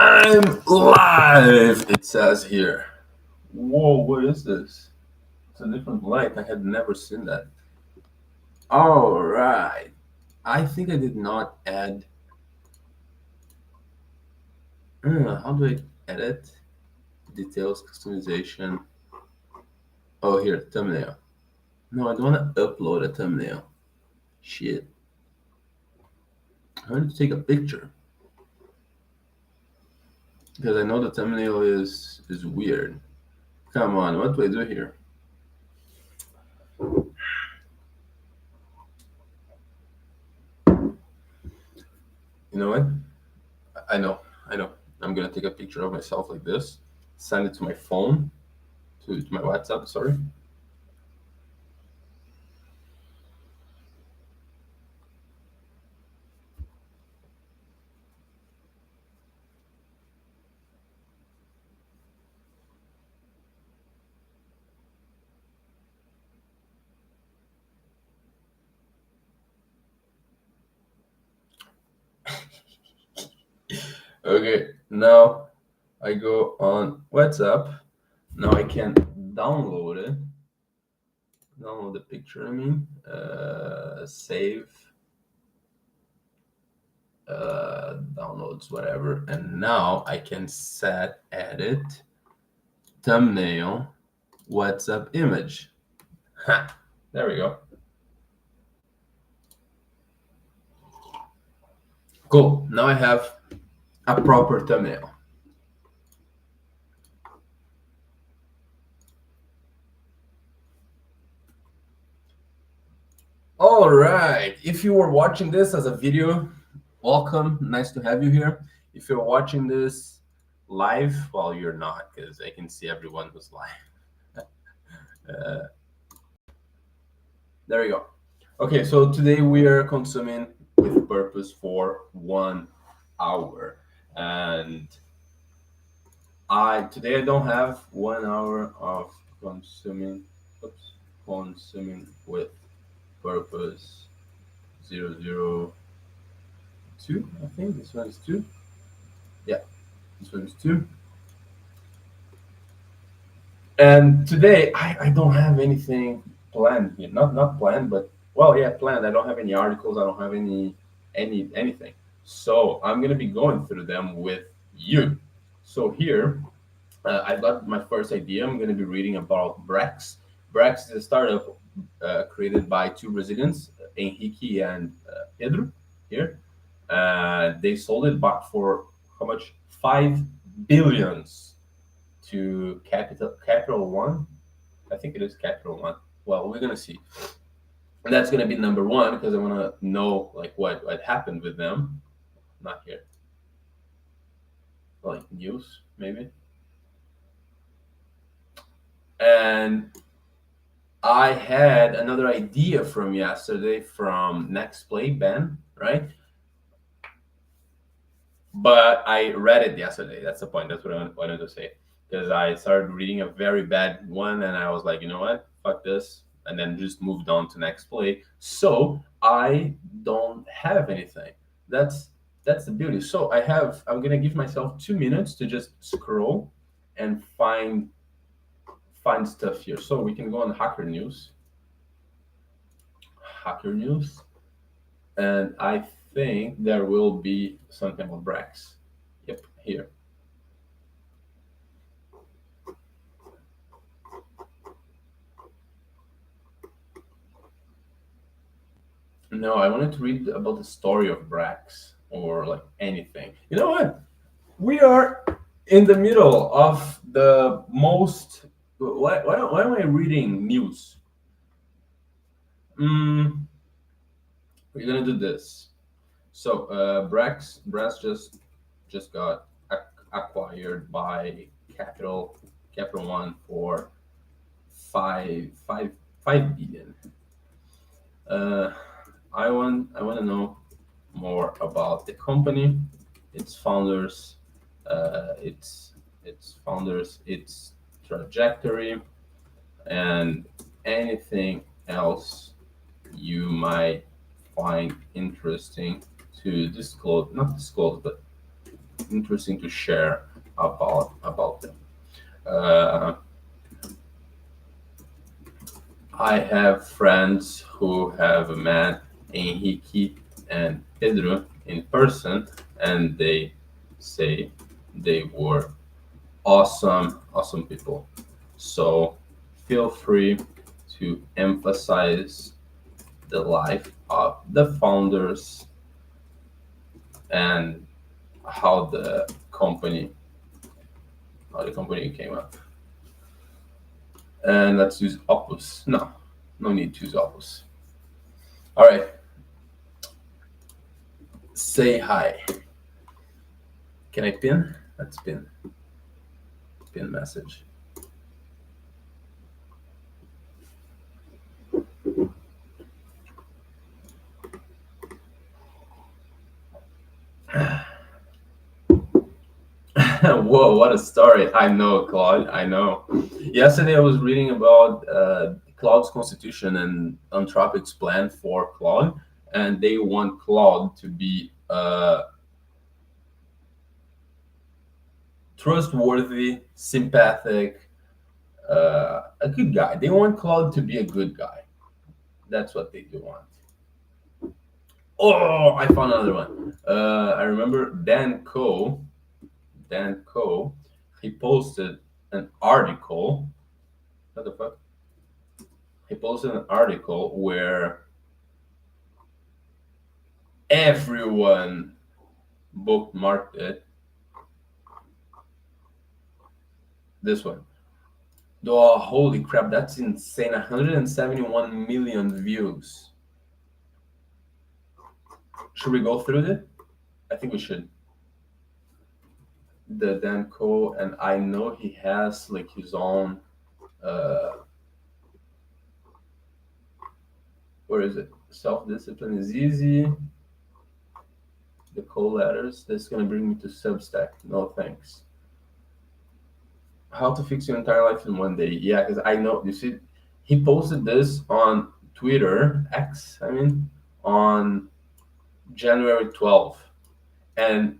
I'm live, it says here. Whoa, what is this? It's a different light. I had never seen that. All right. I think I did not add. How do I edit? Details, customization. Oh, here, thumbnail. No, I don't want to upload a thumbnail. Shit. I need to take a picture because I know the thumbnail is weird. Come on, what do I do here? You know what? I know, I know. I'm gonna take a picture of myself like this, send it to my phone, to my WhatsApp, sorry. Okay, now I go on WhatsApp. Now I can download it. Download the picture, I mean. Save. Downloads, whatever. And now I can set edit, thumbnail, WhatsApp image. Ha! There we go. Cool. Now I have a proper thumbnail. All right. If you were watching this as a video, welcome. Nice to have you here. If you're watching this live, well, you're not because I can see everyone who's live. uh, there we go. Okay, so today we are consuming with purpose for 1 hour, and I don't have 1 hour of consuming. Oops, consuming with purpose 002. I think this one is 2. Yeah, this one is 2. And today I don't have anything planned here. Not planned, but well, yeah, planned. I don't have any articles. I don't have anything. So I'm gonna be going through them with you. So here, I've got my first idea. I'm gonna be reading about Brex. Brex is a startup created by two Brazilians, Henrique and Pedro. Here, they sold it back for how much? 5 billions to Capital One. I think it is Capital One. Well, we're gonna see. And that's gonna be number one because I wanna know like what happened with them. Not here. Like news, maybe. And I had another idea from yesterday from Next Play Ben, right? But I read it yesterday. That's the point. That's what I wanted to say. Because I started reading a very bad one and I was like, you know what? Fuck this. And then just moved on to Next Play. So I don't have anything. That's the beauty. So I'm gonna give myself 2 minutes to just scroll and find stuff here. So we can go on Hacker News. Hacker News. And I think there will be something about Brax. Yep, here. No, I wanted to read about the story of Brax or like anything. You know what? We are in the middle of the most. Why am I reading news? Mm, we're gonna do this. So Brax just got acquired by Capital One for five billion. Uh, I want to know more about the company, its founders, its trajectory, and anything else you might find interesting to disclose, not disclose, but interesting to share about them. Uh, I have friends who have met Henrique and Pedro in person, and they say they were awesome people. So feel free to emphasize the life of the founders and how the company came up. And let's use Opus. No need to use Opus. All right, say hi. Can I pin? Let's pin message. Whoa, what a story. I know, Claude. I know. Yesterday I was reading about Claude's constitution and Anthropic's plan for Claude, and they want Claude to be trustworthy, sympathetic, a good guy. They want Claude to be a good guy. That's what they do want. Oh, I found another one. I remember Dan Coe. Dan Coe, he posted an article. What the fuck? He posted an article where everyone bookmarked it. This one. Oh, holy crap, that's insane. 171 million views. Should we go through it? I think we should. The Dan Coe, and I know he has like his own where is it? Self-discipline is easy. The Coe letters. That's gonna bring me to Substack. No thanks. How to fix your entire life in one day. Yeah, because I know, you see, he posted this on Twitter, X, I mean, on January 12th. And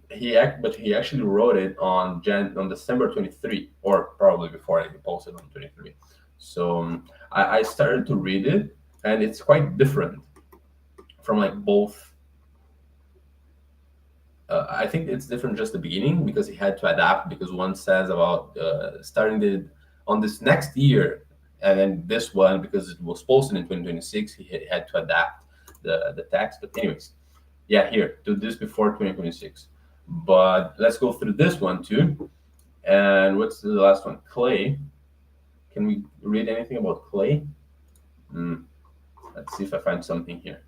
but he actually wrote it on December 23, or probably before he posted on 23. So I started to read it, and it's quite different from like both. I think it's different just the beginning because he had to adapt, because one says about starting on this next year, and then this one because it was posted in 2026 he had to adapt the text. But anyways, yeah, here do this before 2026. But let's go through this one too. And what's the last one? Clay. Can we read anything about Clay? Let's see if I find something here.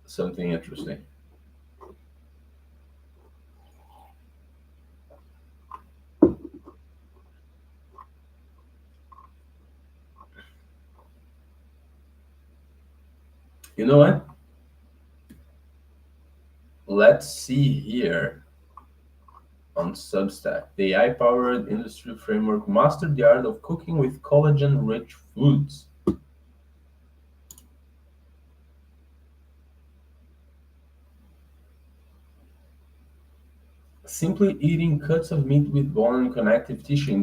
Something interesting. You know what? Let's see here on Substack. The AI-powered industry framework mastered the art of cooking with collagen-rich foods. Simply eating cuts of meat with bone and connective tissue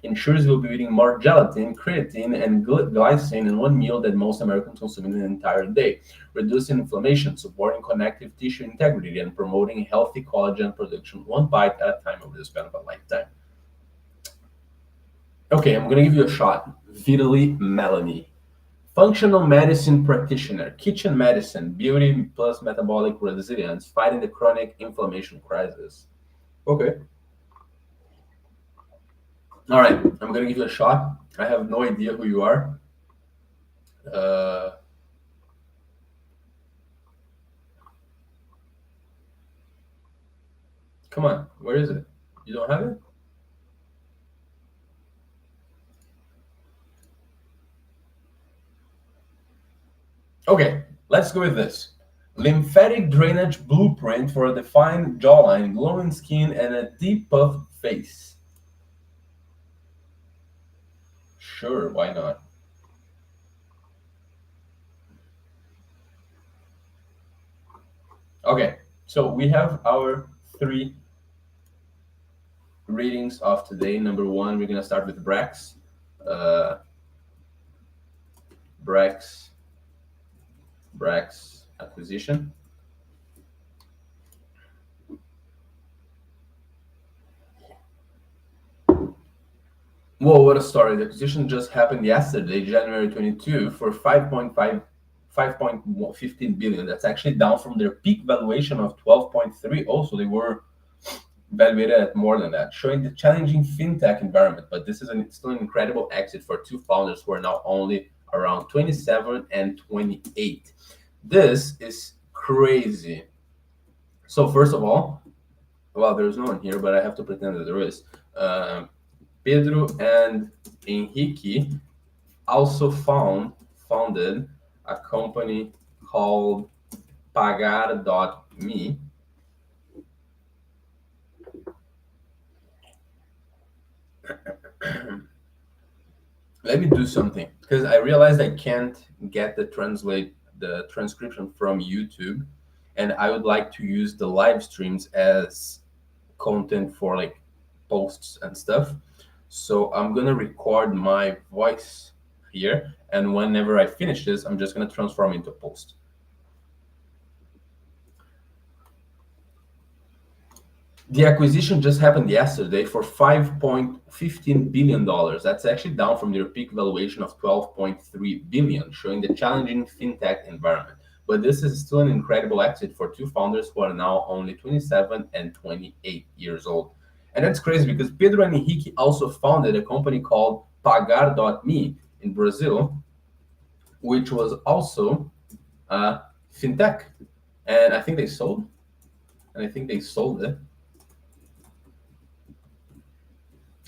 ensures you'll be eating more gelatin, creatine, and glycine in one meal than most Americans consume in an entire day, reducing inflammation, supporting connective tissue integrity, and promoting healthy collagen production one bite at a time over the span of a lifetime. Okay, I'm going to give you a shot. Vitaly Melanie. Functional medicine practitioner, kitchen medicine, beauty plus metabolic resilience, fighting the chronic inflammation crisis. Okay. All right, I'm gonna give you a shot. I have no idea who you are. Uh, Come on, where is it? You don't have it? Okay, let's go with this. Lymphatic drainage blueprint for a defined jawline, glowing skin, and a deep puffed face. Sure, why not? Okay, so we have our three readings of today. Number one, we're gonna start with Brax. Uh, Brax, Brax acquisition. Whoa, what a story. The acquisition just happened yesterday, January 22, for 5.15 billion. That's actually down from their peak valuation of 12.3. Also, they were valuated at more than that, showing the challenging fintech environment. But this is still an incredible exit for two founders who are now only around 27 and 28. This is crazy. So, first of all, well, there's no one here, but I have to pretend that there is. Pedro and Henrique also founded a company called Pagar.me. Let me do something because I realized I can't get the transcription from YouTube, and I would like to use the live streams as content for like posts and stuff. So I'm gonna record my voice here, and whenever I finish this, I'm just gonna transform into post. The acquisition just happened yesterday for $5.15 billion. That's actually down from their peak valuation of 12.3 billion, showing the challenging fintech environment. But this is still an incredible exit for two founders who are now only 27 and 28 years old. And that's crazy because Pedro and Henrique also founded a company called Pagar.me in Brazil, which was also fintech. And I think they sold, it.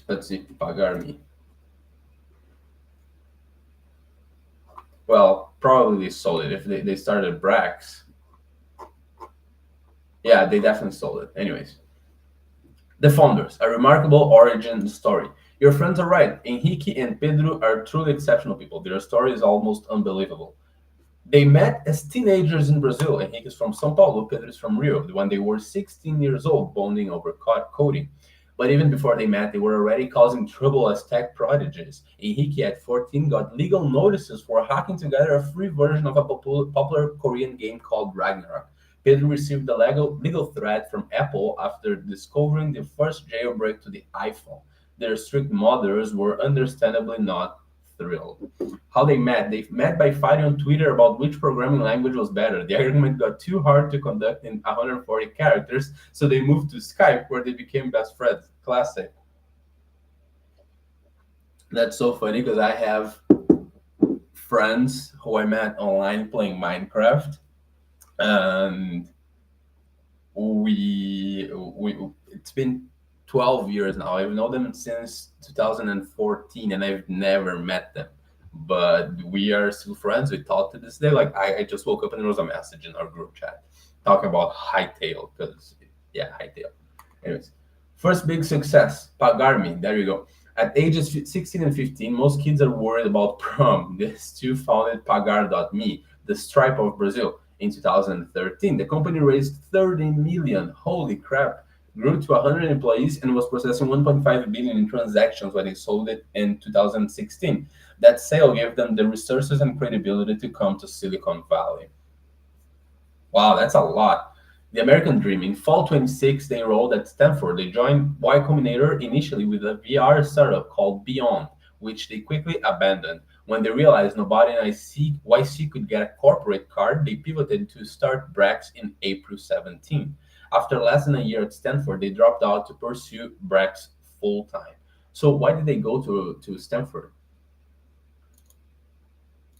Let's see, Pagar.me. Well, probably they sold it. If they started Brax, yeah, they definitely sold it. Anyways, the founders, a remarkable origin story. Your friends are right. Henrique and Pedro are truly exceptional people. Their story is almost unbelievable. They met as teenagers in Brazil. Henrique is from São Paulo, Pedro is from Rio, when they were 16 years old, bonding over coding. But even before they met, they were already causing trouble as tech prodigies. Henrique, at 14, got legal notices for hacking together a free version of a popular Korean game called Ragnarok. Pedro received a legal threat from Apple after discovering the first jailbreak to the iPhone. Their strict mothers were understandably not thrilled. How they met? They met by fighting on Twitter about which programming language was better. The argument got too hard to conduct in 140 characters, so they moved to Skype, where they became best friends. Classic. That's so funny because I have friends who I met online playing Minecraft, and we it's been 12 years now. I've known them since 2014, and I've never met them, but we are still friends. We talk to this day. Like I just woke up and there was a message in our group chat talking about Hightail because yeah, Hightail. Anyways, first big success, Pagar.me. There you go. At ages 16 and 15, most kids are worried about prom. These two founded Pagar.me, the Stripe of Brazil, in 2013. The company raised 30 million. Holy crap. Grew to 100 employees and was processing 1.5 billion in transactions when they sold it in 2016. That sale gave them the resources and credibility to come to Silicon Valley. Wow, that's a lot. The American Dream. In fall 26, they enrolled at Stanford. They joined Y Combinator initially with a VR startup called Beyond, which they quickly abandoned. When they realized nobody in YC could get a corporate card, they pivoted to start Brax in April 17. After less than a year at Stanford, they dropped out to pursue Brax full time. So why did they go to Stanford?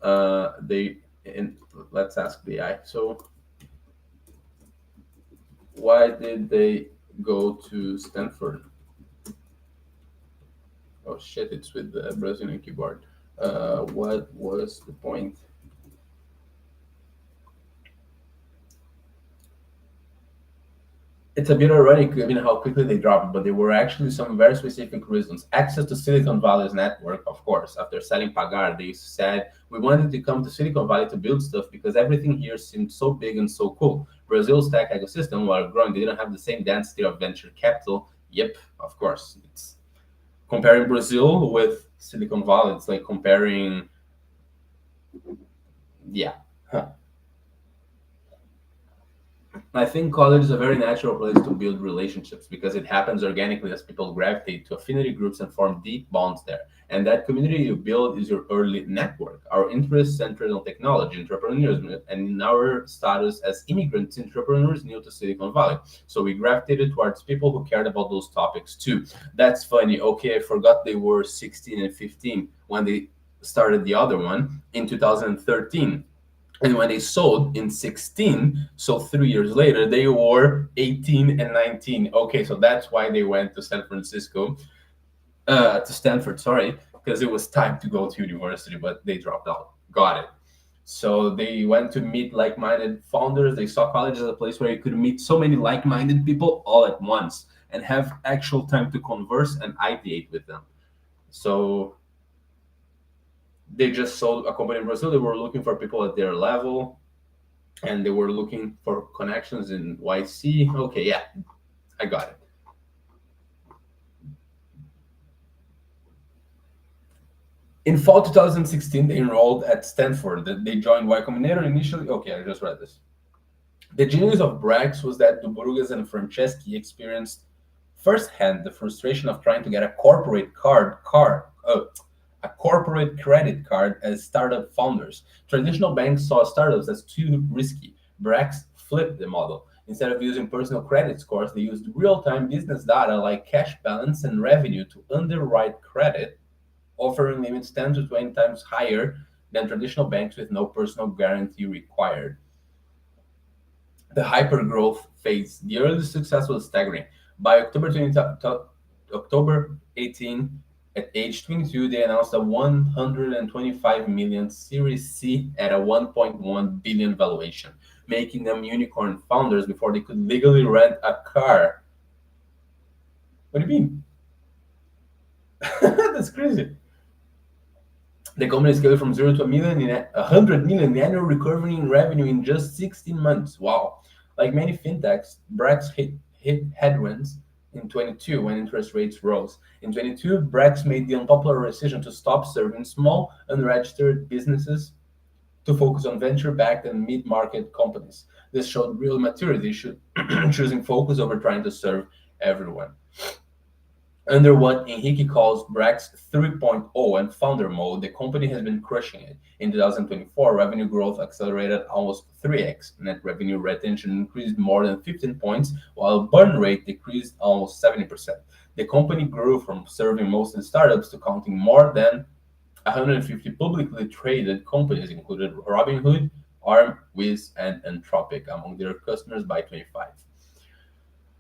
They and let's ask the AI. So why did they go to Stanford? Oh shit, it's with the Brazilian keyboard. What was the point? It's a bit ironic given how quickly they dropped, but there were actually some very specific reasons. Access to Silicon Valley's network, of course. After selling Pagar, they said, we wanted to come to Silicon Valley to build stuff because everything here seemed so big and so cool. Brazil's tech ecosystem, while growing, they didn't have the same density of venture capital. Yep, of course. It's comparing Brazil with Silicon Valley. It's like comparing, yeah. Huh. I think college is a very natural place to build relationships because it happens organically as people gravitate to affinity groups and form deep bonds there. And that community you build is your early network. Our interests centered on technology, entrepreneurship, and in our status as immigrants, entrepreneurs new to Silicon Valley. So we gravitated towards people who cared about those topics too. That's funny. Okay, I forgot they were 16 and 15 when they started the other one in 2013. And when they sold in 16, so 3 years later, they were 18 and 19. Okay, so that's why they went to San Francisco, to Stanford, sorry, because it was time to go to university, but they dropped out. Got it. So they went to meet like-minded founders. They saw college as a place where you could meet so many like-minded people all at once and have actual time to converse and ideate with them. So they just sold a company in Brazil. They were looking for people at their level, and they were looking for connections in YC. Okay, yeah, I got it. In fall 2016, they enrolled at Stanford. They joined Y Combinator initially. Okay, I just read this. The genius of Brax was that Dubruggas and Franceschi experienced firsthand the frustration of trying to get a a corporate credit card as startup founders. Traditional banks saw startups as too risky. Brax flipped the model. Instead of using personal credit scores, they used real-time business data like cash balance and revenue to underwrite credit, offering limits 10 to 20 times higher than traditional banks with no personal guarantee required. The hypergrowth phase. The early success was staggering. By October 18, at age 22, they announced a 125 million Series C at a 1.1 billion valuation, making them unicorn founders before they could legally rent a car. What do you mean? That's crazy. The company scaled from zero to a hundred million in annual recurring revenue in just 16 months. Wow. Like many fintechs, Brax hit headwinds in 22 when interest rates rose. In 22, Brax made the unpopular decision to stop serving small, unregistered businesses to focus on venture-backed and mid-market companies. This showed real maturity, choosing focus over trying to serve everyone. Under what Henrique calls Brax 3.0 and founder mode, the company has been crushing it. In 2024, revenue growth accelerated almost 3x. Net revenue retention increased more than 15 points, while burn rate decreased almost 70%. The company grew from serving mostly startups to counting more than 150 publicly traded companies, including Robinhood, Arm, Wiz, and Anthropic, among their customers by 25.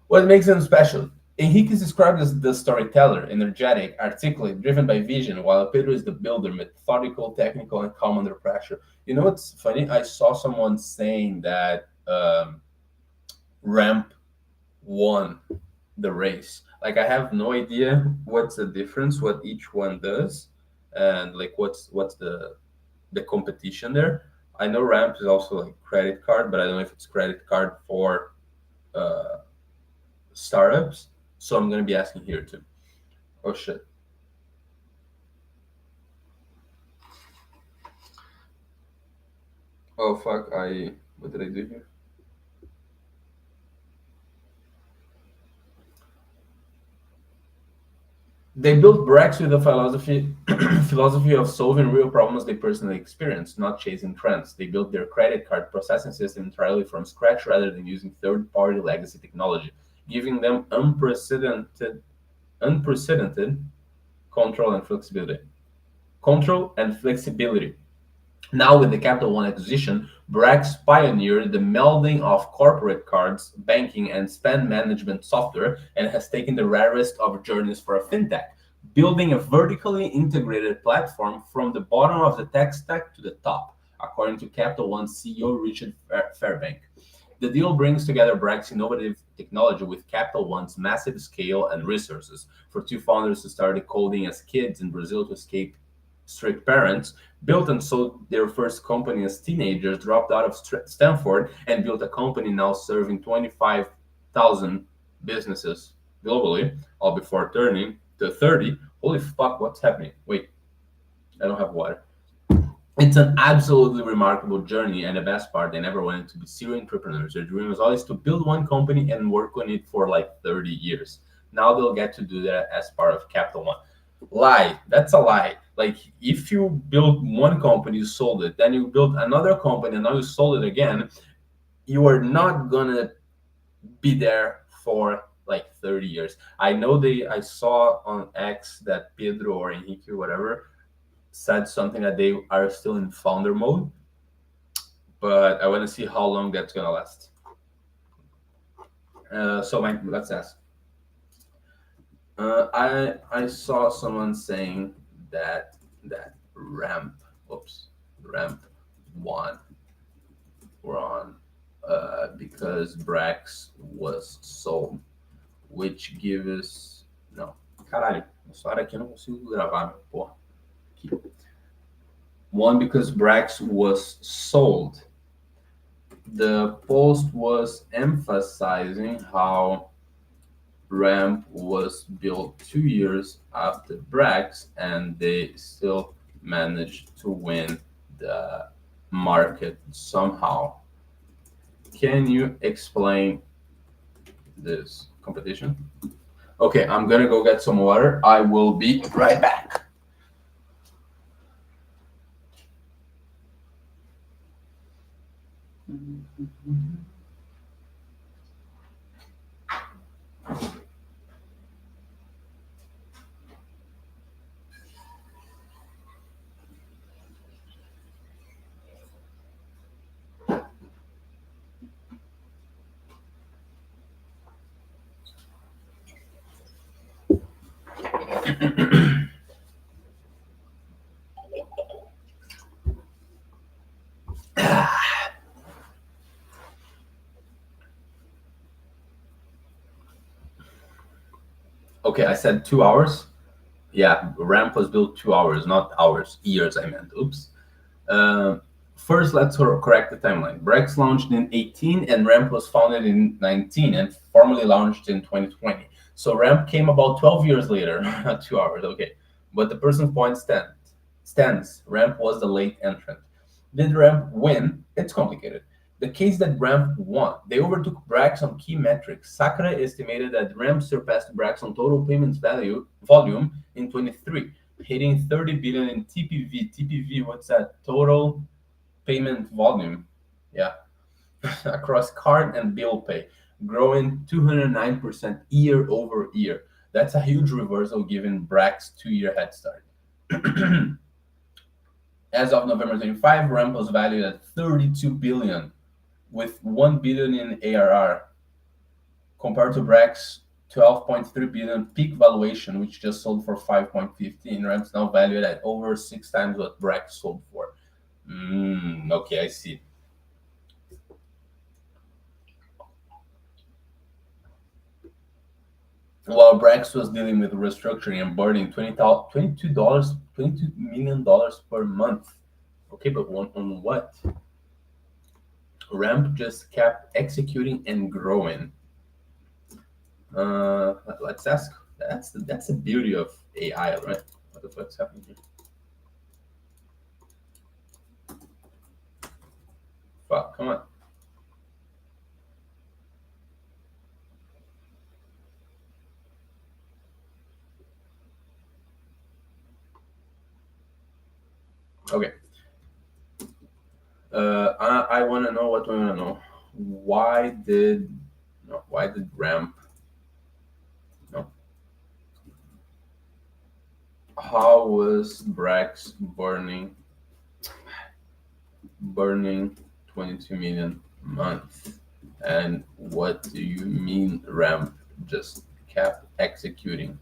What makes them special? Henrique is described as the storyteller, energetic, articulate, driven by vision, while Pedro is the builder, methodical, technical, and calm under pressure. You know what's funny? I saw someone saying that Ramp won the race. Like I have no idea what's the difference, what each one does, and like what's the competition there. I know Ramp is also like credit card, but I don't know if it's credit card for uh, startups. So I'm gonna be asking here too. Oh shit. Oh fuck. What did I do here? They built Brax with a philosophy of solving real problems they personally experienced, not chasing trends. They built their credit card processing system entirely from scratch rather than using third-party legacy technology, giving them unprecedented control and flexibility. Control and flexibility. Now, with the Capital One acquisition, Brax pioneered the melding of corporate cards, banking, and spend management software and has taken the rarest of journeys for a fintech, building a vertically integrated platform from the bottom of the tech stack to the top, according to Capital One CEO Richard Fairbank. The deal brings together Bragg's innovative technology with Capital One's massive scale and resources. For two founders who started coding as kids in Brazil to escape strict parents, built and sold their first company as teenagers, dropped out of Stanford, and built a company now serving 25,000 businesses globally, all before turning to 30. Holy fuck, what's happening? Wait, I don't have water. It's an absolutely remarkable journey, and the best part, they never wanted to be serial entrepreneurs. Their dream was always to build one company and work on it for like 30 years. Now they'll get to do that as part of Capital One. Lie. That's a lie. Like if you build one company, you sold it, then you build another company, and now you sold it again, you are not gonna be there for like 30 years. I saw on X that Pedro or Henrique or whatever said something that they are still in founder mode, but I want to see how long that's gonna last. So Mike, let's ask. I saw someone saying that ramp one were on because Brax was sold, which gives não. Caralho, essa hora aqui eu não consigo gravar, meu porra. Aqui. One because Brax was sold. The post was emphasizing how Ramp was built 2 years after Brax, and they still managed to win the market somehow. Can you explain this competition? Okay, I'm gonna go get some water. I will be right back. Okay, I said 2 hours. Yeah, ramp was built 2 hours, not hours, years. I meant. Oops. First, let's correct the timeline. Brex launched in 18, and Ramp was founded in 19, and formally launched in 2020. So Ramp came about 12 years later, not 2 hours. Okay, but the person's point stands. Ramp was the late entrant. Did Ramp win? It's complicated. The case that Ramp won, they overtook Brax on key metrics. Sakura estimated that Ramp surpassed Brax on total payments volume in 23, hitting 30 billion in TPV. TPV, what's that? Total payment volume. Yeah, across card and bill pay, growing 209% year over year. That's a huge reversal given Brax's 2 year head start. As of November 25, Ramp was valued at 32 billion with 1 billion in ARR, compared to Brax's 12.3 billion peak valuation, which just sold for 5.15. Ramp's now valued at over 6 times what Brax sold for. Okay, I see. While Brax was dealing with restructuring and burning $22 million per month. Okay, but on what? Ramp just kept executing and growing. Let's ask. That's the beauty of AI, right? What the fuck's happening here? Fuck, come on. Okay. I want to know what we want to know. Why did Ramp? No. How was Brax burning 22 million a month? And what do you mean Ramp just kept executing?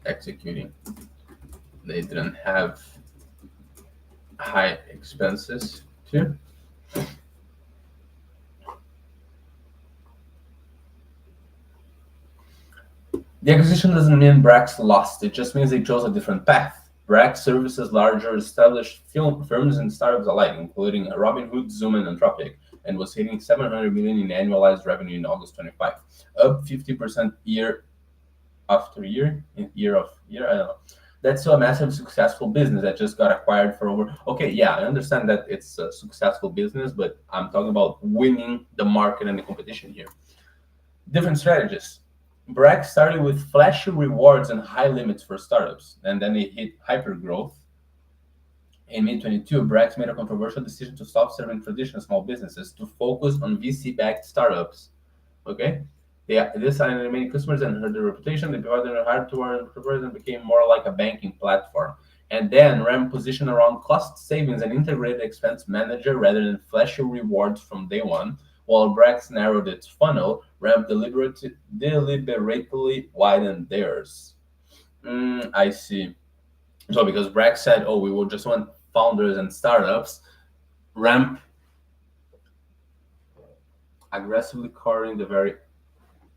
They didn't have high expenses too. The acquisition doesn't mean Brax lost, it just means they chose a different path. Brax services larger established film firms and startups alike, including Robinhood, Zoom, and Anthropic, and was hitting 700 million in annualized revenue in August 25, up 50% year after year, in year of year. I don't know. That's still a massive successful business that just got acquired for over. Okay, yeah, I understand that it's a successful business, but I'm talking about winning the market and the competition here. Different strategies. Brax started with flashy rewards and high limits for startups, and then it hit hyper growth. In mid 22, Brax made a controversial decision to stop serving traditional small businesses to focus on VC backed startups. Okay? They signed many customers and heard their reputation. They provided a hard to earn entrepreneurs and became more like a banking platform. And then Ram positioned around cost savings and integrated expense manager rather than flashy rewards from day one. While Brax narrowed its funnel, Ram deliberately widened theirs. I see. So because Brax said, "Oh, we will just want founders and startups," Ramp aggressively covering the very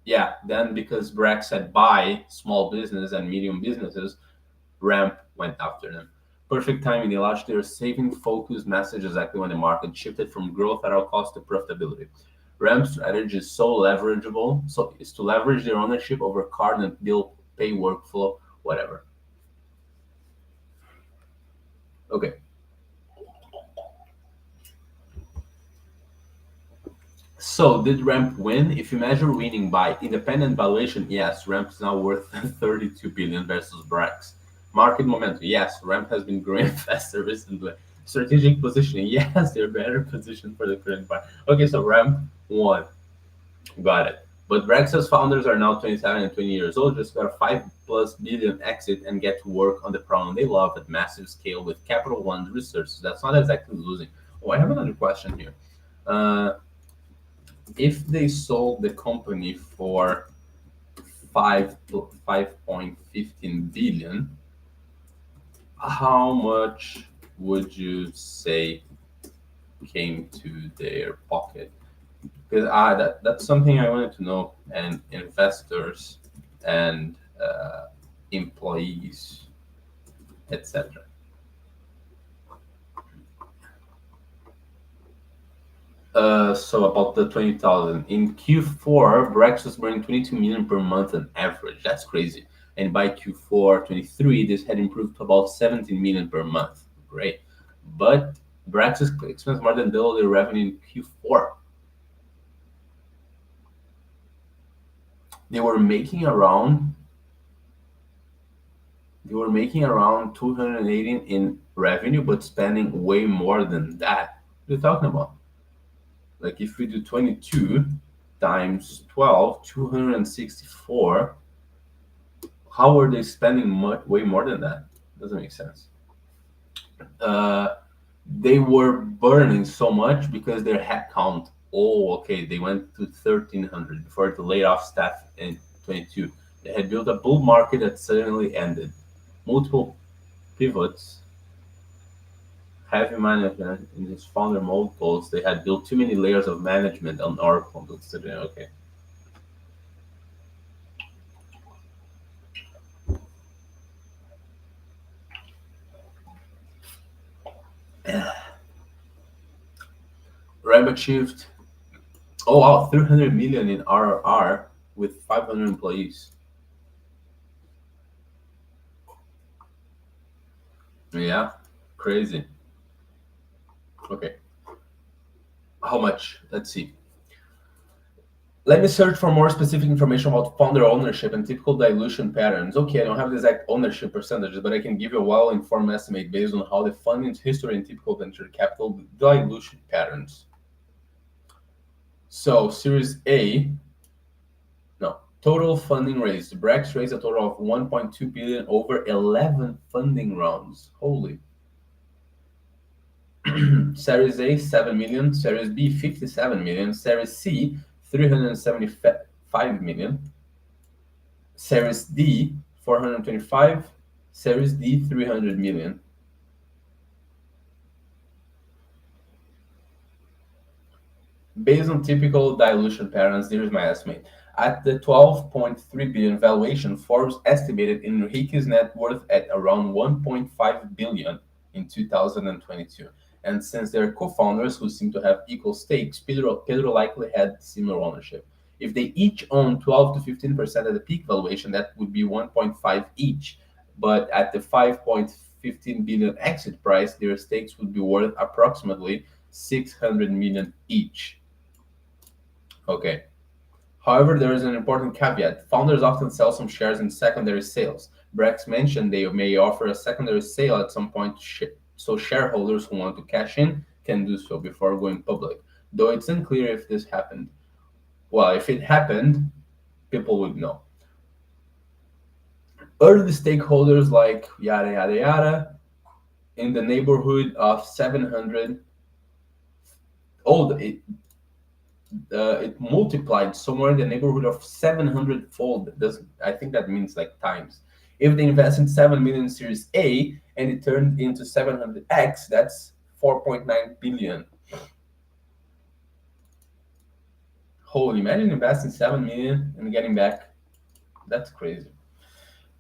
yeah. Then because Brax said buy small business and medium businesses, Ramp went after them. Perfect timing. They launched their saving focus message exactly when the market shifted from growth at all cost to profitability. Ramp's strategy is so leverageable, so is to leverage their ownership over card and bill pay workflow, whatever. Okay. So did Ramp win? If you measure winning by independent valuation, yes, Ramp is now worth 32 billion versus Brax. Market momentum, yes, Ramp has been growing faster recently. Strategic positioning, yes, they're better positioned for the current buy. Okay, so Ramp won. Got it. But Brax's founders are now 27 and 20 years old, just got a 5 plus billion exit and get to work on the problem they love at massive scale with Capital One resources. That's not exactly losing. Oh, I have another question here. Uh, if they sold the company for 5.15 billion, how much would you say came to their pocket? Because that's something I wanted to know, and investors and employees, etc. So about the 20,000 in Q4, Brex was burning 22 million per month on average. That's crazy. And by Q4 23, this had improved to about 17 million per month. Great, but Brex's expense more than double their revenue in Q4. They were making around they were making around 280 in revenue, but spending way more than that. What are you talking about? Like if we do 22 times 12, 264, how are they spending way more than that? Doesn't make sense. Uh, they were burning so much because their headcount. Oh, okay. They went to 1,300 before they laid off staff in 22. They had built a bull market that suddenly ended. Multiple pivots, heavy management in his founder multiples. They had built too many layers of management on Oracle. Okay. Ram achieved, oh wow, 300 million in RR with 500 employees. Yeah, crazy. Okay, how much? Let's see. Let me search for more specific information about founder ownership and typical dilution patterns. Okay, I don't have the exact ownership percentages, but I can give you a well-informed estimate based on how the funding's history and typical venture capital dilution patterns. So Series A, no, total funding raised. Brex raised a total of 1.2 billion over 11 funding rounds. Holy. Series A, 7 million. Series B, 57 million. Series C, 375 million. Series D, 425. Series D, 300 million. Based on typical dilution patterns, here's my estimate. At the 12.3 billion valuation, Forbes estimated Enrique's net worth at around 1.5 billion in 2022. And since they're co-founders who seem to have equal stakes, Pedro likely had similar ownership. If they each own 12 to 15% at the peak valuation, that would be 1.5 each. But at the 5.15 billion exit price, their stakes would be worth approximately 600 million each. Okay. However, there is an important caveat. Founders often sell some shares in secondary sales. Brex mentioned they may offer a secondary sale at some point, so shareholders who want to cash in can do so before going public, though it's unclear if this happened. Well, if it happened, people would know. Early stakeholders like yada yada yada in the neighborhood of 700. Oh, it multiplied somewhere in the neighborhood of 700 fold. I think that means like times. If they invested 7 million in Series A and it turned into 700x, that's 4.9 billion. Holy, imagine investing 7 million and getting back. That's crazy.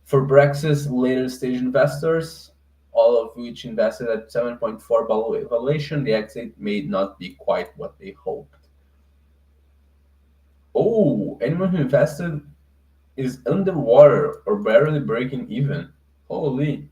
For Brex's later stage investors, all of which invested at 7.4 valuation, the exit may not be quite what they hoped. Oh, anyone who invested is underwater or barely breaking even. Holy.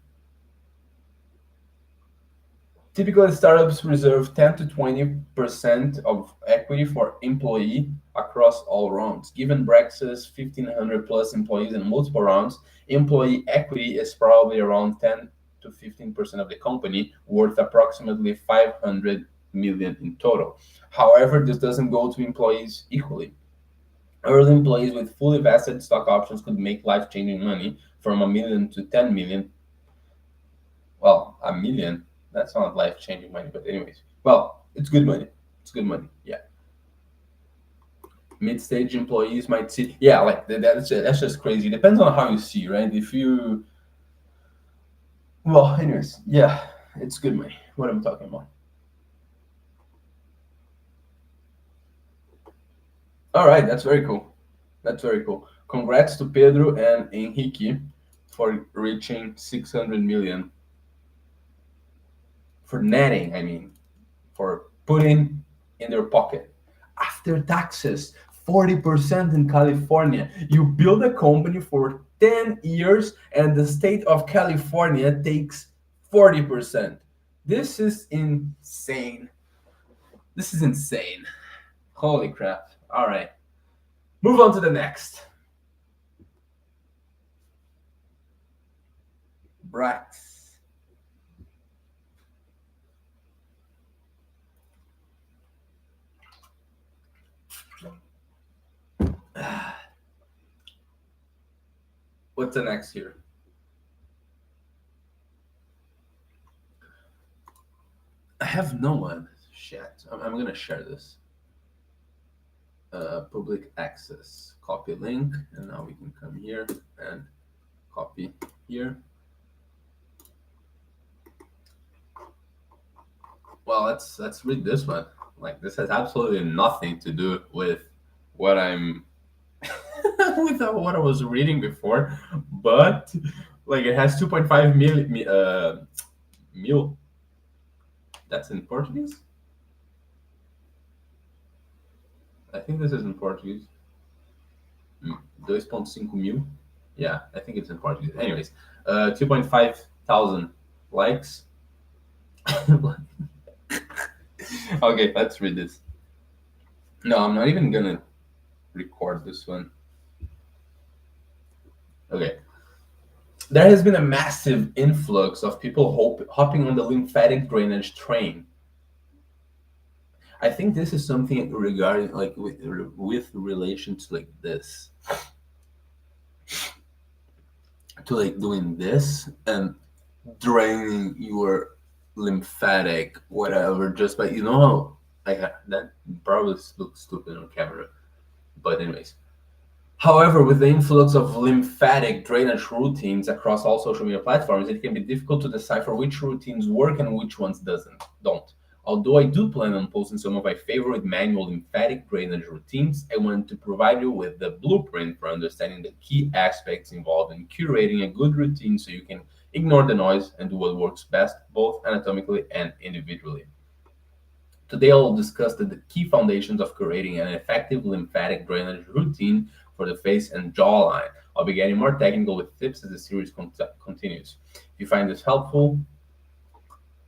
Typically, startups reserve 10 to 20% of equity for employee across all rounds. Given Brex's 1,500 plus employees in multiple rounds, employee equity is probably around 10 to 15% of the company, worth approximately 500 million in total. However, this doesn't go to employees equally. Early employees with fully vested stock options could make life-changing money from $1 million to 10 million. Well, $1 million. That's not life-changing money, but anyways. Well, it's good money. It's good money, yeah. Mid-stage employees might see, yeah, like that's just crazy. Depends on how you see, right? If you, well, anyways, yeah, it's good money. What I'm talking about. All right, that's very cool. That's very cool. Congrats to Pedro and Henrique for reaching 600 million. For netting, I mean, for putting in their pocket. After taxes, 40% in California. You build a company for 10 years and the state of California takes 40%. This is insane. This is insane. Holy crap. All right. Move on to the next. Brax. What's the next here? I have no one. Shit. I'm going to share this. Public access. Copy link. And now we can come here and copy here. Well, let's read this one. Like, this has absolutely nothing to do with what I'm with what I was reading before, but like it has 2.5 mil. That's in Portuguese. I think this is in Portuguese. 2.5 mil. Yeah, I think it's in Portuguese. Anyways, 2.5 thousand likes. Okay, let's read this. No, I'm not even gonna record this one. Okay. There has been a massive influx of people hopping on the lymphatic drainage train. I think this is something regarding like with relation to like this, to like doing this and draining your lymphatic whatever just by, you know how like that probably looks stupid on camera, but anyways. However, with the influx of lymphatic drainage routines across all social media platforms, it can be difficult to decipher which routines work and which ones don't. Although I do plan on posting some of my favorite manual lymphatic drainage routines, I want to provide you with the blueprint for understanding the key aspects involved in curating a good routine so you can ignore the noise and do what works best, both anatomically and individually. Today, I'll discuss the key foundations of creating an effective lymphatic drainage routine for the face and jawline. I'll be getting more technical with tips as the series continues. If you find this helpful,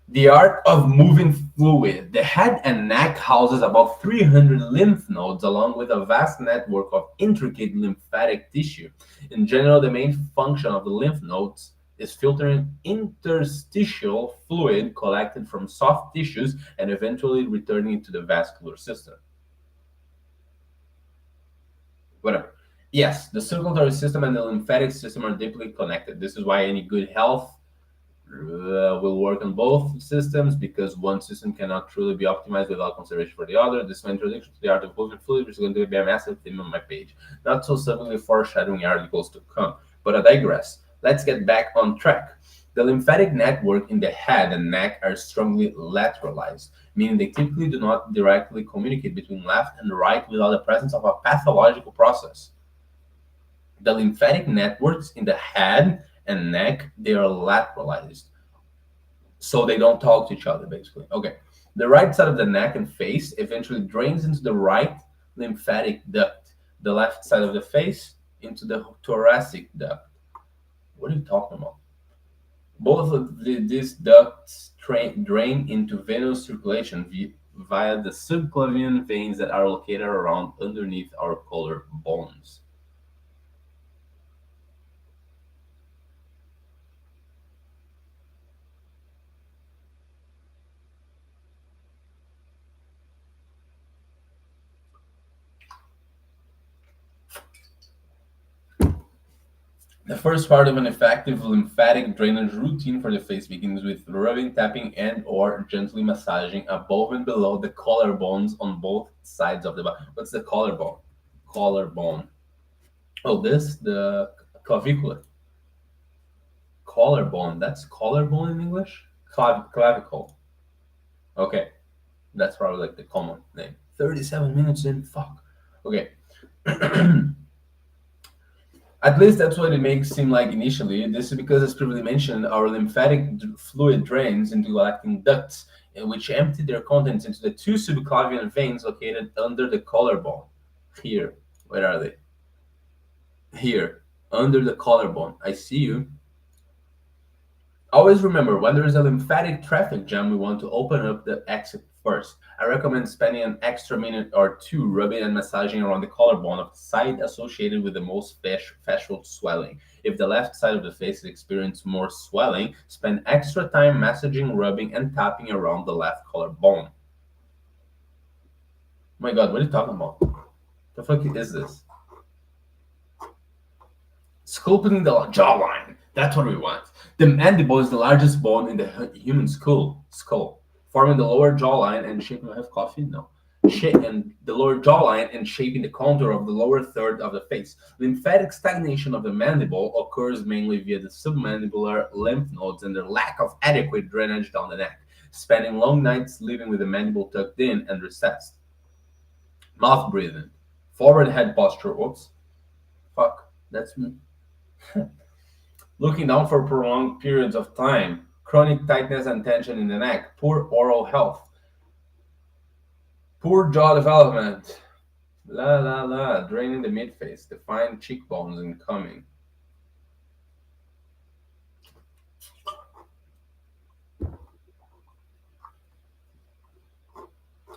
the art of moving fluid. The head and neck houses about 300 lymph nodes, along with a vast network of intricate lymphatic tissue. In general, the main function of the lymph nodes is filtering interstitial fluid collected from soft tissues and eventually returning it to the vascular system. Whatever. Yes, the circulatory system and the lymphatic system are deeply connected. This is why any good health will work on both systems, because one system cannot truly be optimized without consideration for the other. This is my introduction to the art of moving fluid, which is going to be a massive theme on my page. Not so subtly foreshadowing articles to come, but I digress. Let's get back on track. The lymphatic network in the head and neck are strongly lateralized, meaning they typically do not directly communicate between left and right without the presence of a pathological process. The lymphatic networks in the head and neck, they are lateralized, so they don't talk to each other, basically. Okay, the right side of the neck and face eventually drains into the right lymphatic duct, the left side of the face into the thoracic duct. What are you talking about? Both of these ducts drain into venous circulation via the subclavian veins that are located around underneath our collarbones. The first part of an effective lymphatic drainage routine for the face begins with rubbing, tapping, and/or gently massaging above and below the collarbones on both sides of the body. What's the collarbone? Collarbone. Oh, this the clavicular. Collarbone. That's collarbone in English. Clavicle. Okay, that's probably like the common name. 37 minutes in. Fuck. Okay. At least that's what it makes seem like initially. This is because, as previously mentioned, our lymphatic fluid drains into collecting ducts, which empty their contents into the two subclavian veins located under the collarbone. Here. Where are they? Here. Under the collarbone. I see you. Always remember, when there is a lymphatic traffic jam, we want to open up the exit first. I recommend spending an extra minute or two rubbing and massaging around the collarbone of the side associated with the most facial swelling. If the left side of the face experiences more swelling, spend extra time massaging, rubbing, and tapping around the left collarbone. My God, what are you talking about? The fuck is this? Sculpting the jawline. That's what we want. The mandible is the largest bone in the human skull, forming the lower jawline and shaping. I have coffee? No. And the lower jawline and shaping the contour of the lower third of the face. Lymphatic stagnation of the mandible occurs mainly via the submandibular lymph nodes and their lack of adequate drainage down the neck, spending long nights living with the mandible tucked in and recessed. Mouth breathing. Forward head posture. Oops. Fuck. That's me. Looking down for prolonged periods of time, chronic tightness and tension in the neck, poor oral health, poor jaw development, draining the midface, defined cheekbones incoming.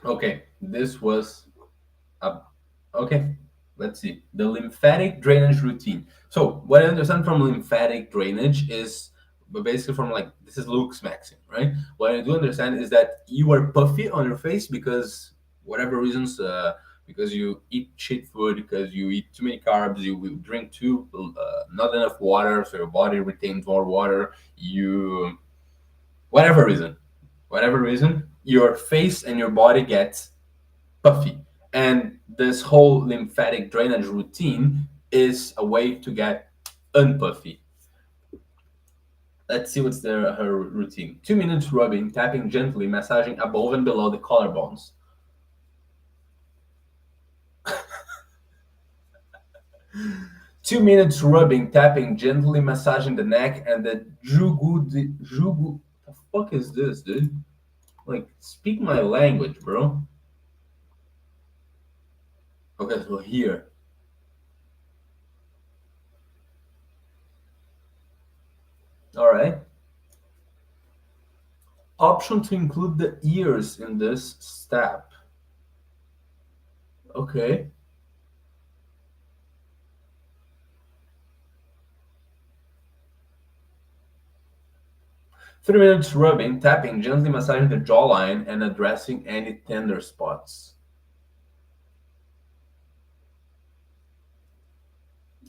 Okay, this was okay. Let's see. The lymphatic drainage routine. So what I understand from lymphatic drainage is basically from like this is Luke's maxim, right? What I do understand is that you are puffy on your face because whatever reasons, because you eat shit food, because you eat too many carbs, you will drink too not enough water, so your body retains more water. You whatever reason, your face and your body gets puffy. And this whole lymphatic drainage routine is a way to get unpuffy. Let's see what's her routine. 2 minutes rubbing, tapping gently, massaging above and below the collarbones. 2 minutes rubbing, tapping gently, massaging the neck and the jugu. The fuck is this, dude? Like, speak my language, bro. Okay, so here. All right. Option to include the ears in this step. Okay. 3 minutes rubbing, tapping, gently massaging the jawline and addressing any tender spots.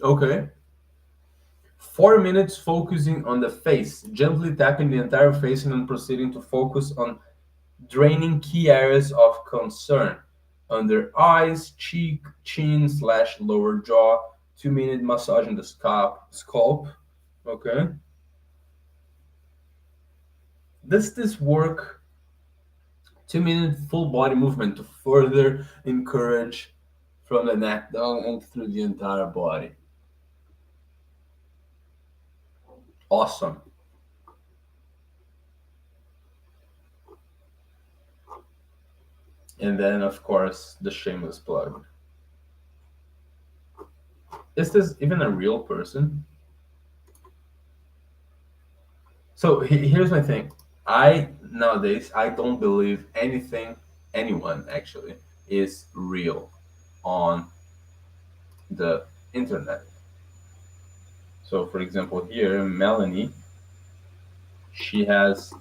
Okay. 4 minutes focusing on the face, gently tapping the entire face and then proceeding to focus on draining key areas of concern under eyes, cheek, chin slash lower jaw. 2 minute massaging the scalp. Okay. Does this work? 2 minute full body movement to further encourage from the neck down and through the entire body. Awesome. And then, of course, the shameless plug. Is this even a real person? So here's my thing. I nowadays I don't believe anything anyone actually is real on the internet. So for example here Melanie, she has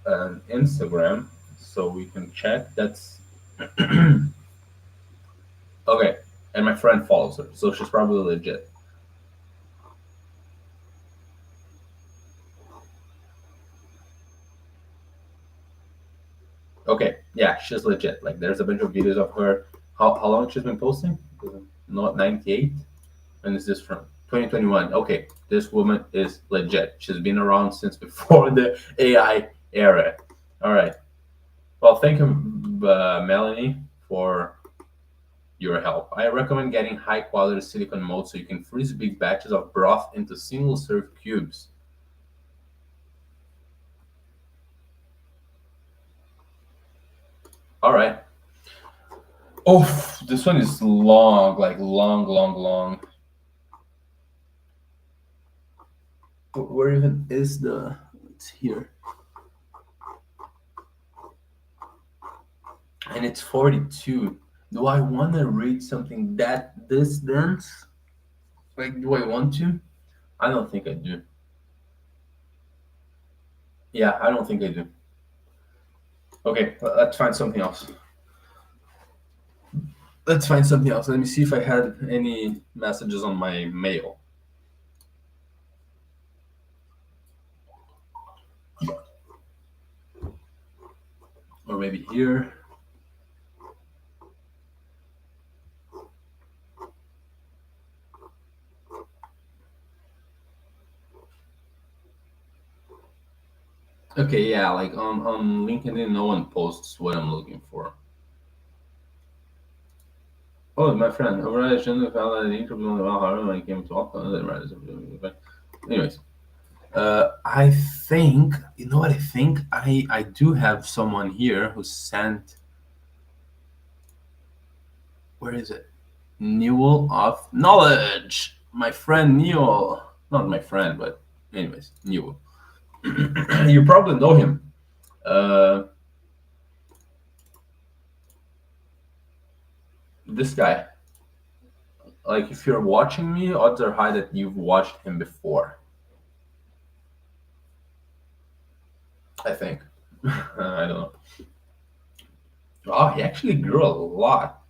an Instagram, so we can check. That's okay. And my friend follows her, so she's probably legit. Okay, yeah, she's legit. Like there's a bunch of videos of her. How long she's been posting? Not 98, and is this from 2021? Okay, this woman is legit. She's been around since before the AI era. All right. Well, thank you, Melanie, for your help. I recommend getting high quality silicone mold so you can freeze big batches of broth into single serve cubes. All right. Oh, this one is long, like long, long, long. Where even is the? It's here, and it's 42. Do I want to read something that this dense? Like, do I want to? I don't think I do. Yeah, I don't think I do. Okay, let's find something else. Let's find something else. Let me see if I had any messages on my mail. Or maybe here. Okay, yeah, like on LinkedIn, no one posts what I'm looking for. Oh, my friend, overall, I shouldn't have found an interview on the Valhalla when I came to Auckland. Anyways, I think, you know what I think? I do have someone here who sent, where is it? Newell of Knowledge. My friend Newell. Not my friend, but anyways, Newell. You probably know him. Uh, this guy. Like, if you're watching me, odds are high that you've watched him before. I think. I don't know. Oh, he actually grew a lot.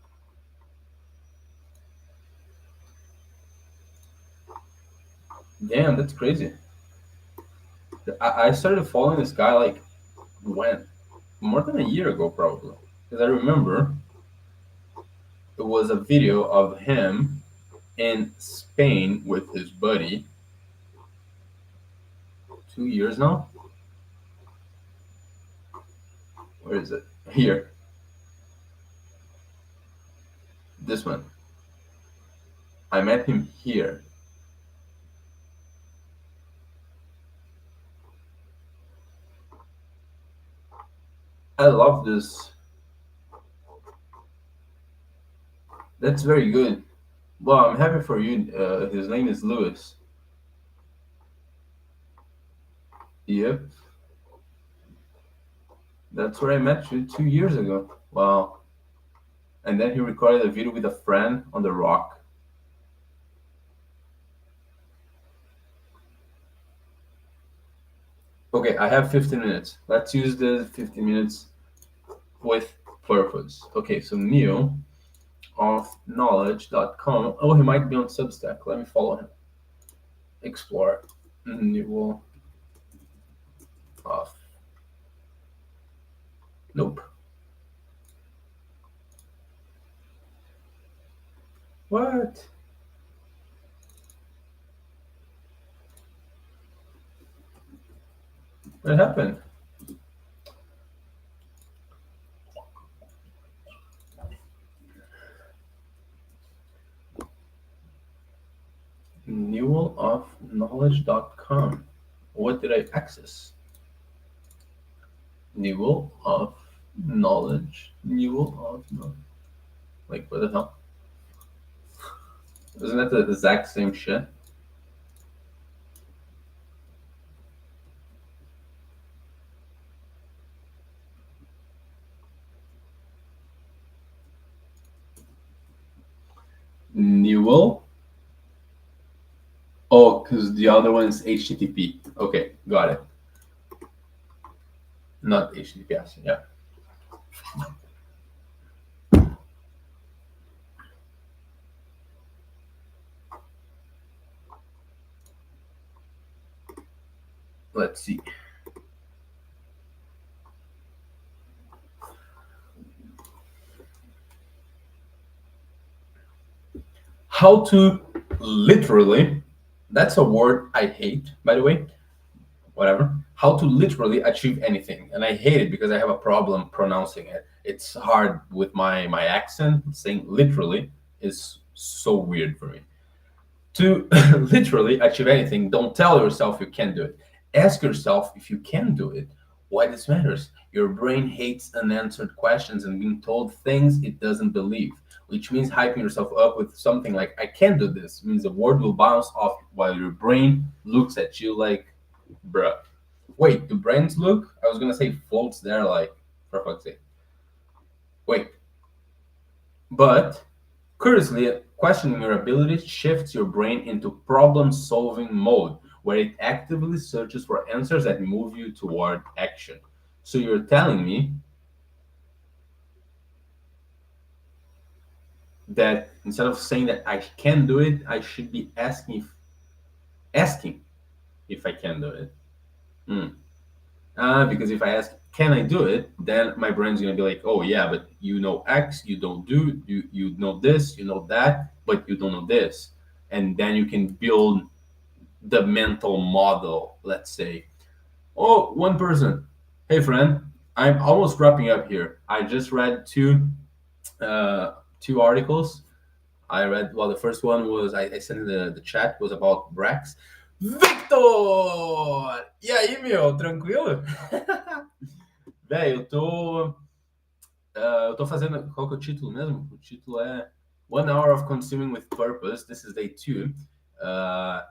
Damn, that's crazy. I started following this guy like when? More than a year ago, probably. Because I remember it was a video of him in Spain with his buddy. 2 years now. Where is it? Here. This one. I met him here. I love this. That's very good. Well, I'm happy for you. His name is Lewis. Yep. That's where I met you 2 years ago. Wow. And then he recorded a video with a friend on the rock. Okay, I have 15 minutes. Let's use the 15 minutes with purpose. Okay, so Neil of knowledge.com. Oh, he might be on Substack. Let me follow him. Explore. Neil of. Nope. What? What happened? Newellofknowledge.com. What did I access? Newell of knowledge. Newell of knowledge. Like, what the hell? Isn't that the exact same shit? Newell. Oh, because the other one is HTTP. Okay, got it. Not HTTPS, yeah. Let's see. How to literally, that's a word I hate, by the way, whatever. How to literally achieve anything. And I hate it because I have a problem pronouncing it. It's hard with my accent. Saying literally is so weird for me. To literally achieve anything, don't tell yourself you can't do it. Ask yourself if you can do it. Why this matters? Your brain hates unanswered questions and being told things it doesn't believe, which means hyping yourself up with something like, I can do this, means the word will bounce off while your brain looks at you like, bruh. Wait, do brains look? I was gonna say floats there, like, for fuck's sake. Wait. But curiously, questioning your abilities shifts your brain into problem-solving mode, where it actively searches for answers that move you toward action. So you're telling me that instead of saying that I can do it, I should be asking if I can do it. Because if I ask, can I do it? Then my brain's gonna be like, oh yeah, but you know X, you don't do, you know this, you know that, but you don't know this. And then you can build the mental model, let's say. Oh, one person. Hey friend, I'm almost wrapping up here. I just read two articles. I read, well, the first one was, I sent in the chat, was about Brax. Victor! E aí, meu, tranquilo? Velho, eu tô fazendo, qual que é o título mesmo? O título é One Hour of Consuming with Purpose, this is day 2.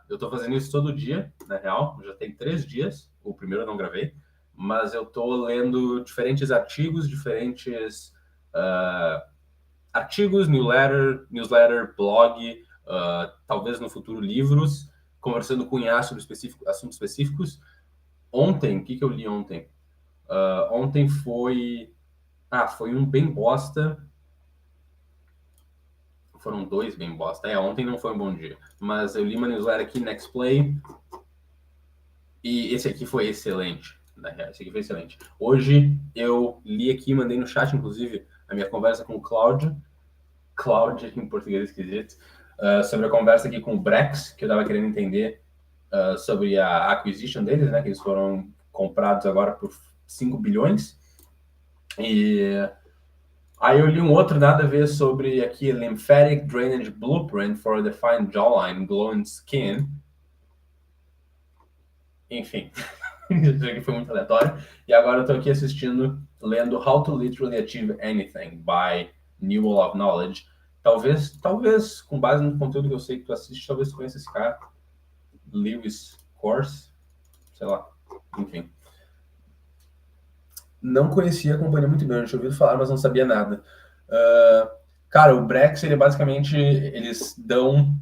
Eu tô fazendo isso todo dia, na real, já tem 3 dias, o primeiro eu não gravei, mas eu tô lendo diferentes artigos, artigos, newsletter, blog, talvez no futuro livros, conversando com IA sobre assuntos específicos. Ontem, o que eu li ontem? Ontem foi um bem bosta. Foram 2 bem bosta. Ontem não foi um bom dia. Mas eu li uma newsletter aqui, Next Play, e esse aqui foi excelente. Esse aqui foi excelente. Hoje eu li aqui, mandei no chat, inclusive, a minha conversa com o Cláudio em português esquisito, sobre a conversa aqui com o Brex, que eu tava querendo entender sobre a acquisition deles, né? Que eles foram comprados agora por 5 bilhões. E aí eu li um outro nada a ver sobre aqui Lymphatic Drainage Blueprint for a Defined Jawline Glowing Skin. Enfim, isso aqui foi muito aleatório. E agora eu tô aqui lendo How to Literally Achieve Anything by Newell of Knowledge. Talvez, com base no conteúdo que eu sei que tu assiste, talvez tu conheça esse cara. Lewis Course, sei lá, enfim. Não conhecia a companhia muito bem, eu tinha ouvido falar, mas não sabia nada. Cara, o Brex, ele basicamente, eles dão...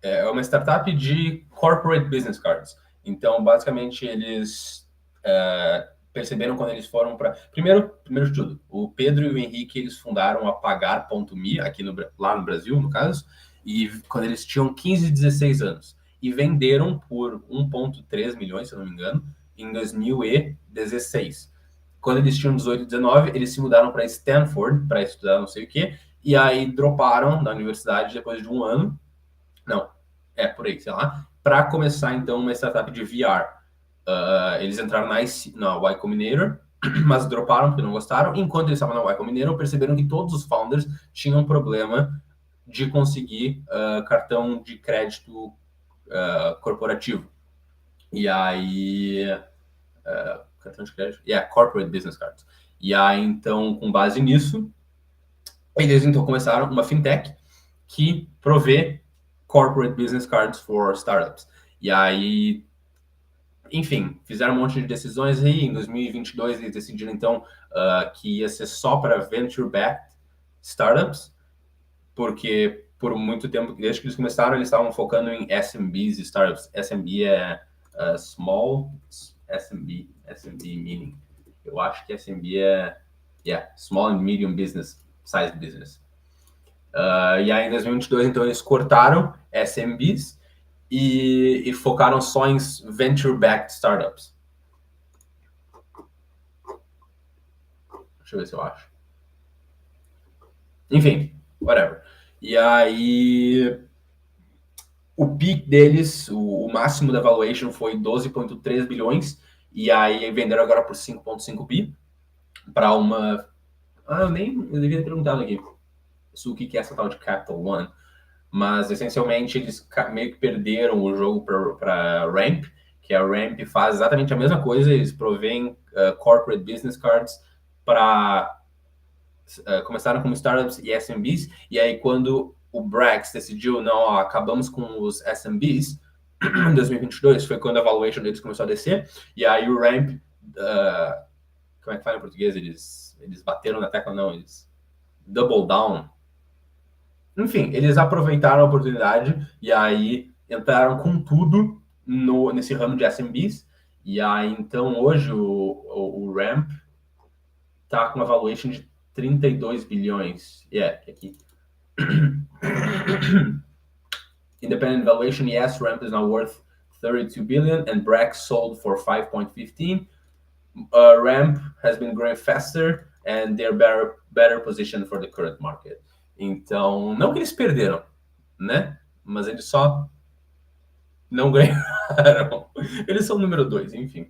é uma startup de corporate business cards. Então, basicamente, eles perceberam quando eles foram para... Primeiro de tudo, o Pedro e o Henrique, eles fundaram a Pagar.me, lá no Brasil, no caso, e quando eles tinham 15 e 16 anos. E venderam por 1,3 milhões, se eu não me engano, em 2016. Quando eles tinham 18 e 19, eles se mudaram para Stanford para estudar não sei o quê, e aí droparam da universidade depois de um ano. Não, por aí, sei lá, para começar então uma startup de VR. Eles entraram na Y Combinator, mas droparam porque não gostaram. Enquanto eles estavam na Y Combinator, perceberam que todos os founders tinham problema de conseguir cartão de crédito corporativo. E aí... cartão de crédito? Corporate Business Cards. E aí, então, com base nisso, eles então começaram uma fintech que provê corporate business cards for startups. E aí, enfim, fizeram um monte de decisões aí. Em 2022, eles decidiram, então, que ia ser só para venture-backed startups, porque por muito tempo, desde que eles começaram, eles estavam focando em SMBs e startups. SMB é Small SMB meaning. Eu acho que SMB é Small and Medium Business, Size Business. E aí, em 2022, então, eles cortaram SMBs e focaram só em venture-backed startups. Deixa eu ver se eu acho. Enfim, whatever. E aí, o peak deles, o máximo da valuation foi 12,3 bilhões, e aí venderam agora por 5,5 bi para uma... eu devia ter perguntado aqui o que é essa tal de Capital One, mas essencialmente eles meio que perderam o jogo para Ramp, que a Ramp faz exatamente a mesma coisa, eles provêm corporate business cards para... começaram como startups e SMBs, e aí quando o Brex decidiu, não, acabamos com os SMBs, em 2022, foi quando a valuation deles começou a descer, e aí o Ramp, como é que fala em português? Eles bateram na tecla, não, eles double down. Enfim, eles aproveitaram a oportunidade e aí entraram com tudo nesse ramo de SMBs, e aí então hoje o Ramp tá com uma valuation de 32 bilhões. Aqui. Independent valuation, yes, Ramp is now worth 32 billion and Brex sold for 5.15. Ramp has been growing faster and they're better positioned for the current market. Então, não que eles perderam, né? Mas eles só não ganharam. Eles são o número 2, enfim.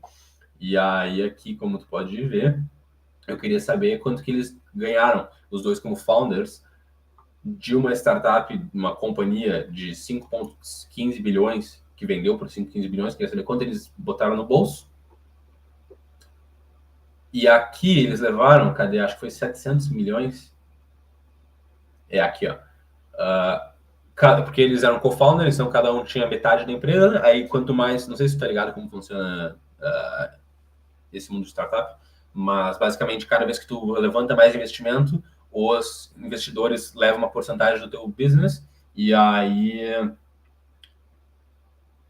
E aí aqui, como tu pode ver, eu queria saber quanto que eles ganharam, os dois como founders, de uma startup, uma companhia de 5,15 bilhões, que vendeu por 5,15 bilhões, queria saber quanto eles botaram no bolso. E aqui eles levaram, cadê? Acho que foi 700 milhões. Aqui, ó. Porque eles eram co-founders, então cada um tinha metade da empresa, né? Aí quanto mais, não sei se tu tá ligado como funciona esse mundo de startup, mas basicamente cada vez que tu levanta mais investimento, os investidores levam uma porcentagem do teu business, e aí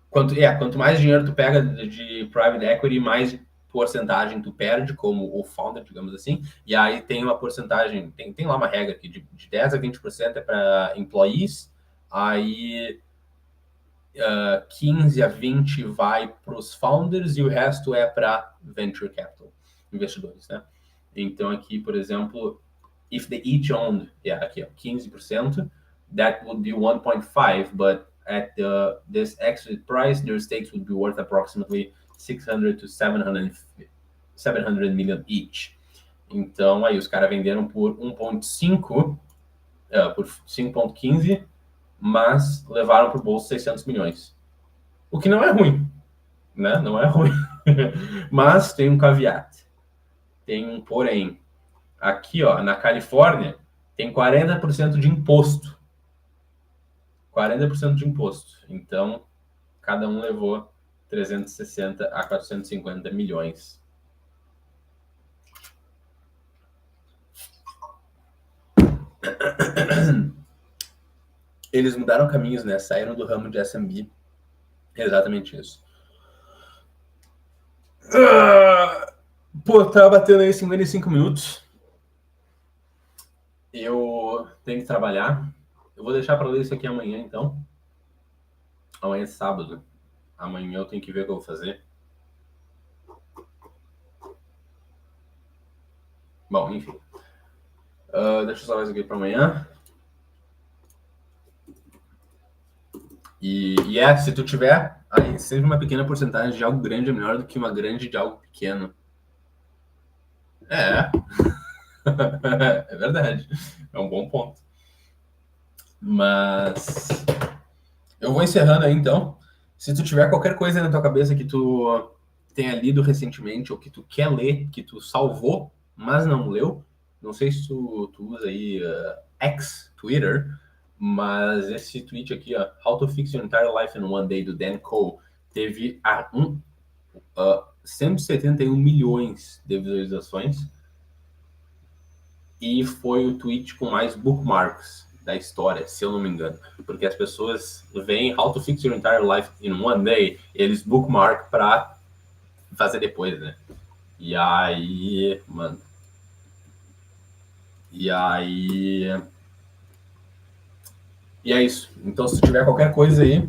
quanto mais dinheiro tu pega de private equity, mais porcentagem tu perde como o founder, digamos assim, e aí tem uma porcentagem, tem lá uma regra aqui, de 10 a 20% é para employees, aí 15 a 20 vai para os founders e o resto é para venture capital, investidores, né? Então aqui, por exemplo, if they each owned, aqui ó, 15%, that would be 1.5, but at this exit price, their stakes would be worth approximately 600 to 700 million each. Então, aí os caras venderam por 1,5, por 5,15, mas levaram para o bolso 600 milhões. O que não é ruim, né? Não é ruim. Mas tem um caveat. Tem um porém. Aqui, ó, na Califórnia, tem 40% de imposto. 40% de imposto. Então, cada um levou 360 a 450 milhões. Eles mudaram caminhos, né? Saíram do ramo de S&B. Exatamente isso. Pô, tá batendo aí 55 minutos. Eu tenho que trabalhar. Eu vou deixar para ler isso aqui amanhã, então. Amanhã é sábado. Amanhã eu tenho que ver o que eu vou fazer. Bom, enfim. Deixa eu salvar isso aqui para amanhã. E se tu tiver aí, sempre uma pequena porcentagem de algo grande é melhor do que uma grande de algo pequeno. É. É verdade. É um bom ponto. Mas eu vou encerrando aí, então. Se tu tiver qualquer coisa na tua cabeça que tu tenha lido recentemente ou que tu quer ler, que tu salvou, mas não leu, não sei se tu usa aí X, Twitter, mas esse tweet aqui, ó, How to Fix Your Entire Life in One Day, do Dan Cole, teve 171 milhões de visualizações e foi o tweet com mais bookmarks da história, se eu não me engano. Porque as pessoas veem How to Fix Your Entire Life in One Day, eles bookmark para fazer depois, né? E aí, mano... E é isso. Então, se tu tiver qualquer coisa aí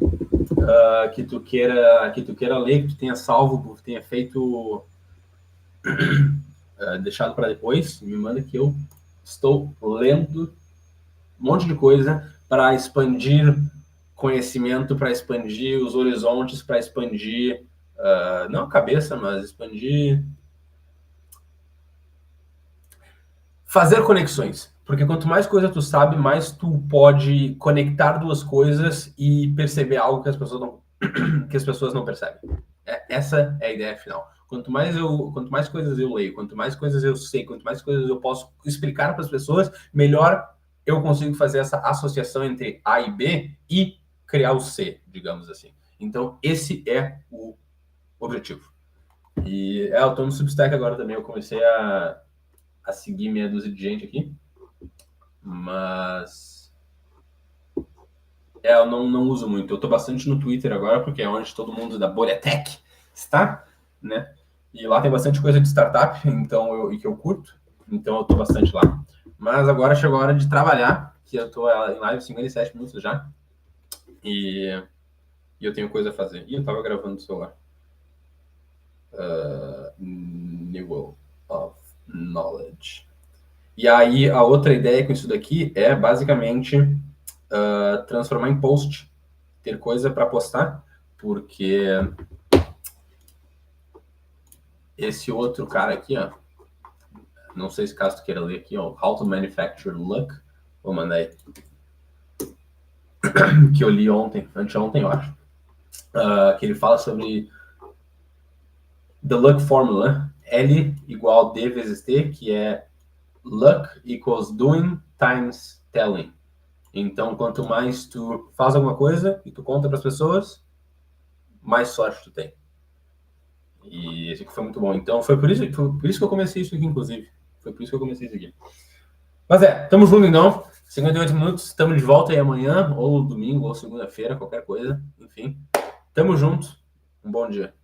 que tu queira ler, que tu tenha salvo, que tu tenha feito, deixado para depois, me manda que eu estou lendo um monte de coisa para expandir conhecimento, para expandir os horizontes, para expandir, não a cabeça, mas expandir... Fazer conexões. Porque quanto mais coisa tu sabe, mais tu pode conectar duas coisas e perceber algo que as pessoas não percebem. Essa é a ideia final. Quanto mais coisas eu leio, quanto mais coisas eu sei, quanto mais coisas eu posso explicar para as pessoas, melhor eu consigo fazer essa associação entre A e B e criar o C, digamos assim. Então, esse é o objetivo. E eu estou no Substack agora também. Eu comecei a seguir meia dúzia de gente aqui. Mas eu não uso muito. Eu tô bastante no Twitter agora, porque é onde todo mundo da bolha tech está, né? E lá tem bastante coisa de startup, então que eu curto. Então eu tô bastante lá. Mas agora chegou a hora de trabalhar, que eu tô em live 57 minutos já. E eu tenho coisa a fazer. E eu tava gravando no celular. Level of Knowledge. E aí, a outra ideia com isso daqui é, basicamente, transformar em post. Ter coisa para postar, porque esse outro cara aqui, ó, não sei se caso tu queira ler aqui, ó, How to Manufacture Luck, vou mandar aí, que eu li anteontem, eu acho, que ele fala sobre The Luck Formula, L igual D vezes T, que é Luck equals doing times telling. Então, quanto mais tu faz alguma coisa e tu conta para as pessoas, mais sorte tu tem. E esse aqui foi muito bom. Então, foi por isso que eu comecei isso aqui, inclusive. Foi por isso que eu comecei isso aqui. Mas tamo junto então. 58 minutos, estamos de volta aí amanhã, ou domingo, ou segunda-feira, qualquer coisa. Enfim, tamo junto. Um bom dia.